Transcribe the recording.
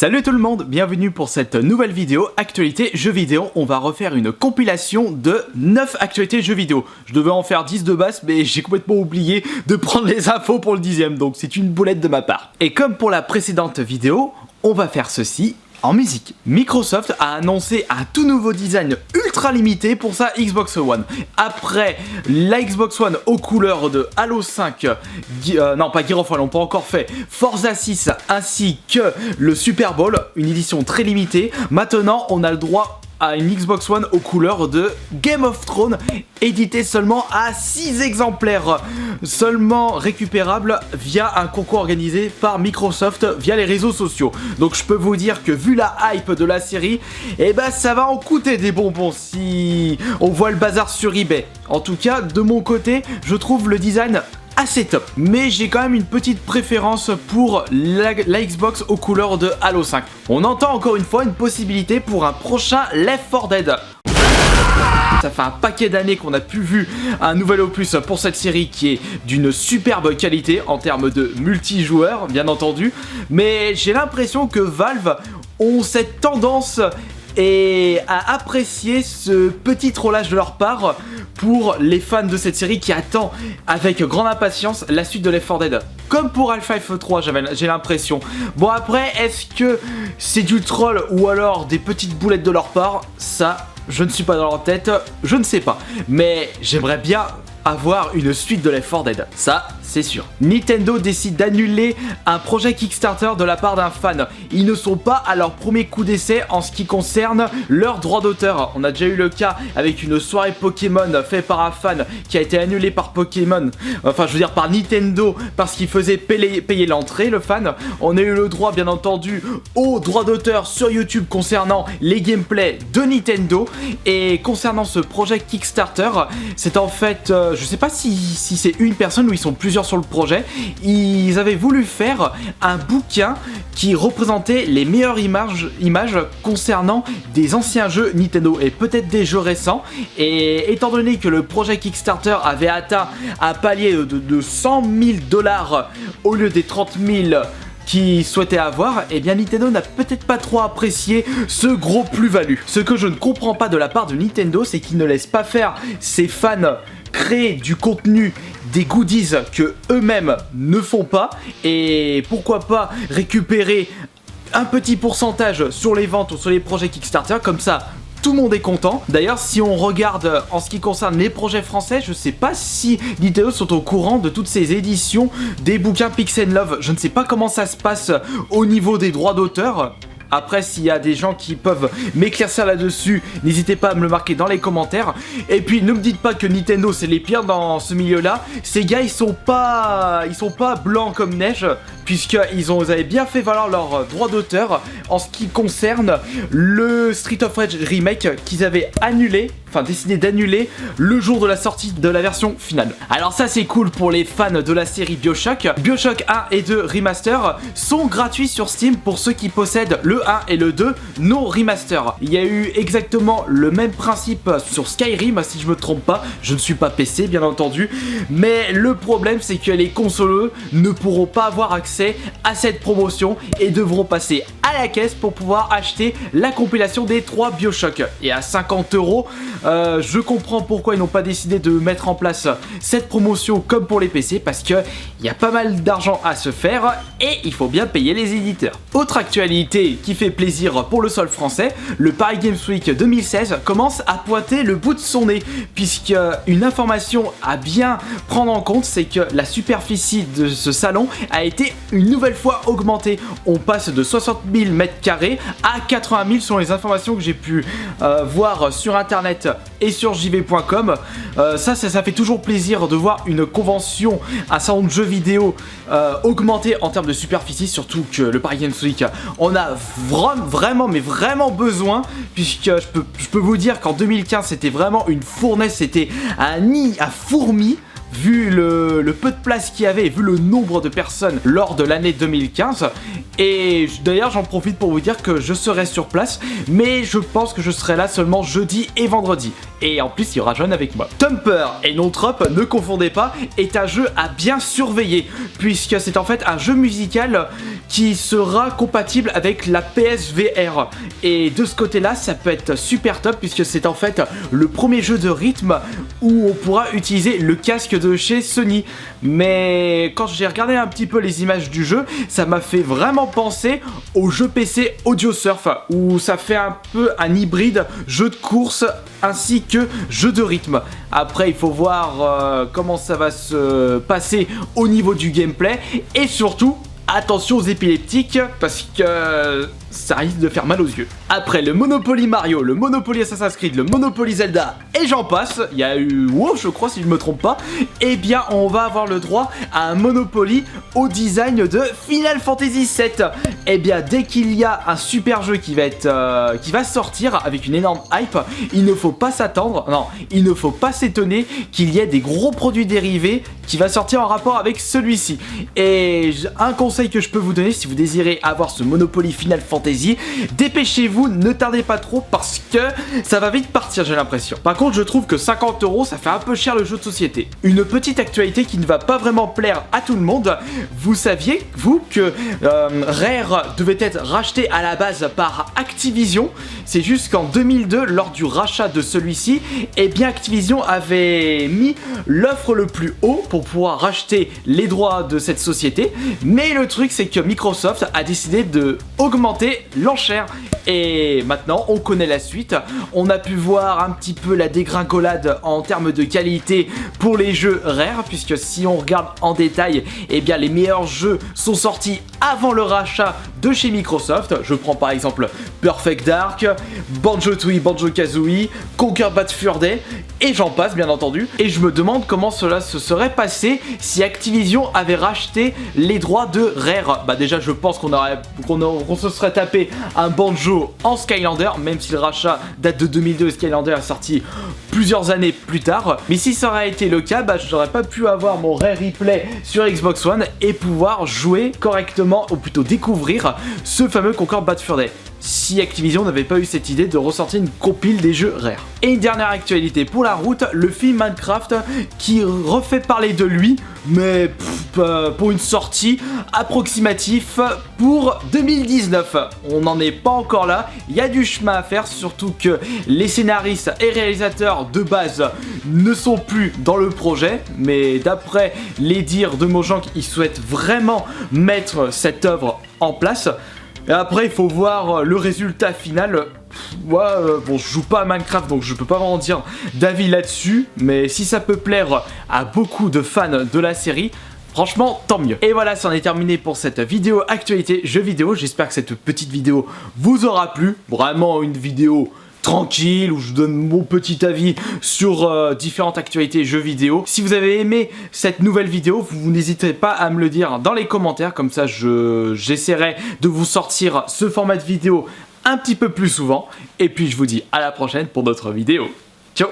Salut tout le monde, bienvenue pour cette nouvelle vidéo actualité jeux vidéo. On va refaire une compilation de 9 actualités jeux vidéo. Je devais en faire 10 de base, mais j'ai complètement oublié de prendre les infos pour le 10e, donc c'est une boulette de ma part. Et comme pour la précédente vidéo, on va faire ceci en musique. Microsoft a annoncé un tout nouveau design ultra limité pour sa Xbox One. Après la Xbox One aux couleurs de Halo 5, non pas Gear of War, on n'a pas encore fait, Forza 6 ainsi que le Super Bowl, une édition très limitée. Maintenant on a le droit à une Xbox One aux couleurs de Game of Thrones, édité seulement à 6 exemplaires, seulement récupérable via un concours organisé par Microsoft via les réseaux sociaux. Donc je peux vous dire que vu la hype de la série, eh ben ça va en coûter des bonbons si on voit le bazar sur eBay. En tout cas, de mon côté, je trouve le design assez top, mais j'ai quand même une petite préférence pour la Xbox aux couleurs de Halo 5. On entend encore une fois une possibilité pour un prochain Left 4 Dead. Ça fait un paquet d'années qu'on a pu vu un nouvel opus pour cette série qui est d'une superbe qualité en termes de multijoueur, bien entendu, mais j'ai l'impression que Valve ont cette tendance et à apprécier ce petit trollage de leur part pour les fans de cette série qui attendent avec grande impatience la suite de Left 4 Dead. Comme pour Half-Life 3, j'ai l'impression. Bon après, est-ce que c'est du troll ou alors des petites boulettes de leur part? Ça, je ne suis pas dans leur tête, je ne sais pas. Mais j'aimerais bien avoir une suite de Left 4 Dead, ça c'est sûr. Nintendo décide d'annuler un projet Kickstarter de la part d'un fan. Ils ne sont pas à leur premier coup d'essai en ce qui concerne leurs droits d'auteur. On a déjà eu le cas avec une soirée Pokémon faite par un fan qui a été annulée par Pokémon, enfin je veux dire par Nintendo parce qu'il faisait payer l'entrée, le fan. On a eu le droit bien entendu aux droits d'auteur sur YouTube concernant les gameplays de Nintendo. Et concernant ce projet Kickstarter, c'est en fait, je sais pas si c'est une personne ou ils sont plusieurs sur le projet. Ils avaient voulu faire un bouquin qui représentait les meilleures images concernant des anciens jeux Nintendo et peut-être des jeux récents. Et étant donné que le projet Kickstarter avait atteint un palier de 100 000 $ au lieu des 30 000 qui souhaitait avoir, et bien Nintendo n'a peut-être pas trop apprécié ce gros plus-value. Ce que je ne comprends pas de la part de Nintendo, c'est qu'ils ne laissent pas faire ses fans créer du contenu, des goodies que eux-mêmes ne font pas, et pourquoi pas récupérer un petit pourcentage sur les ventes ou sur les projets Kickstarter, comme ça tout le monde est content. D'ailleurs, si on regarde en ce qui concerne les projets français, je sais pas si Nintendo sont au courant de toutes ces éditions des bouquins Pix & Love. Je ne sais pas comment ça se passe au niveau des droits d'auteur. Après, s'il y a des gens qui peuvent m'éclaircir là-dessus, n'hésitez pas à me le marquer dans les commentaires. Et puis, ne me dites pas que Nintendo, c'est les pires dans ce milieu-là. Ces gars, ils sont pas blancs comme neige, puisqu'ils avaient bien fait valoir leurs droits d'auteur en ce qui concerne le Street of Rage remake qu'ils avaient annulé, enfin décidé d'annuler le jour de la sortie de la version finale. Alors ça c'est cool pour les fans de la série BioShock. BioShock 1 et 2 Remaster sont gratuits sur Steam pour ceux qui possèdent le 1 et le 2 non remaster. Il y a eu exactement le même principe sur Skyrim si je me trompe pas, je ne suis pas PC bien entendu, mais le problème c'est que les consoleux ne pourront pas avoir accès à cette promotion et devront passer à la caisse pour pouvoir acheter la compilation des 3 BioShock. Et à 50 €, je comprends pourquoi ils n'ont pas décidé de mettre en place cette promotion comme pour les PC, parce qu'il y a pas mal d'argent à se faire et il faut bien payer les éditeurs. Autre actualité qui fait plaisir pour le sol français, le Paris Games Week 2016 commence à pointer le bout de son nez, puisque une information à bien prendre en compte, c'est que la superficie de ce salon a été une nouvelle fois augmentée. On passe de 60 000 m² à 80 000 selon les informations que j'ai pu voir sur internet et sur jv.com. Ça fait toujours plaisir de voir une convention, un salon de jeux vidéo augmenté en termes de superficie, surtout que le Paris Games Week on a vraiment besoin, puisque je peux vous dire qu'en 2015 c'était vraiment une fournaise, c'était un nid à fourmis vu le peu de place qu'il y avait, vu le nombre de personnes lors de l'année 2015. Et d'ailleurs j'en profite pour vous dire que je serai sur place, mais je pense que je serai là seulement jeudi et vendredi. Et en plus il y aura John avec moi. Thumper et Non Trop, ne confondez pas, est un jeu à bien surveiller, puisque c'est en fait un jeu musical qui sera compatible avec la PSVR. Et de ce côté-là, ça peut être super top, puisque c'est en fait le premier jeu de rythme où on pourra utiliser le casque de chez Sony. Mais quand j'ai regardé un petit peu les images du jeu, ça m'a fait vraiment penser au jeu PC Audio Surf, où ça fait un peu un hybride jeu de course ainsi que jeu de rythme. Après il faut voir comment ça va se passer au niveau du gameplay, et surtout attention aux épileptiques parce que ça risque de faire mal aux yeux. Après le Monopoly Mario, le Monopoly Assassin's Creed, le Monopoly Zelda et j'en passe, il y a eu WoW je crois si je me trompe pas, et bien on va avoir le droit à un Monopoly au design de Final Fantasy VII. Et bien dès qu'il y a un super jeu qui va sortir avec une énorme hype, il ne faut pas s'attendre, non, il ne faut pas s'étonner qu'il y ait des gros produits dérivés qui va sortir en rapport avec celui-ci. Et un conseil que je peux vous donner si vous désirez avoir ce Monopoly Final Fantasy, dépêchez-vous, ne tardez pas trop parce que ça va vite partir, j'ai l'impression. Par contre je trouve que 50 € ça fait un peu cher le jeu de société. Une petite actualité qui ne va pas vraiment plaire à tout le monde, vous saviez vous que Rare devait être racheté à la base par Activision. C'est juste qu'en 2002 lors du rachat de celui-ci, et bien Activision avait mis l'offre le plus haut pour pouvoir racheter les droits de cette société, mais le truc c'est que Microsoft a décidé de augmenter l'enchère. Et maintenant on connaît la suite, on a pu voir un petit peu la dégringolade en termes de qualité pour les jeux Rare, puisque si on regarde en détail, et bien les meilleurs jeux sont sortis avant le rachat de chez Microsoft. Je prends par exemple Perfect Dark, Banjo-Tooie, Banjo-Kazooie, Conquer Bad Fur Day et j'en passe bien entendu. Et je me demande comment cela se serait passé si Activision avait racheté les droits de Rare. Bah déjà je pense qu'on se serait tapé un Banjo en Skylander, même si le rachat date de 2002 et Skylander est sorti plusieurs années plus tard. Mais si ça aurait été le cas, bah je n'aurais pas pu avoir mon Rare Replay sur Xbox One et pouvoir jouer correctement, ou plutôt découvrir ce fameux Conquer Bad Fur Day, si Activision n'avait pas eu cette idée de ressortir une compile des jeux Rare. Et une dernière actualité pour la route, le film Minecraft qui refait parler de lui, mais pour une sortie approximative pour 2019. On n'en est pas encore là, il y a du chemin à faire, surtout que les scénaristes et réalisateurs de base ne sont plus dans le projet, mais d'après les dires de Mojang, ils souhaitent vraiment mettre cette œuvre en place. Et après il faut voir le résultat final. Moi, bon, je joue pas à Minecraft donc je peux pas vraiment dire d'avis là-dessus, mais si ça peut plaire à beaucoup de fans de la série, franchement tant mieux. Et voilà, c'en est terminé pour cette vidéo actualité jeux vidéo. J'espère que cette petite vidéo vous aura plu. Vraiment une vidéo tranquille où je donne mon petit avis sur différentes actualités jeux vidéo. Si vous avez aimé cette nouvelle vidéo, vous n'hésitez pas à me le dire dans les commentaires, comme ça j'essaierai de vous sortir ce format de vidéo un petit peu plus souvent. Et puis je vous dis à la prochaine pour d'autres vidéos. Ciao.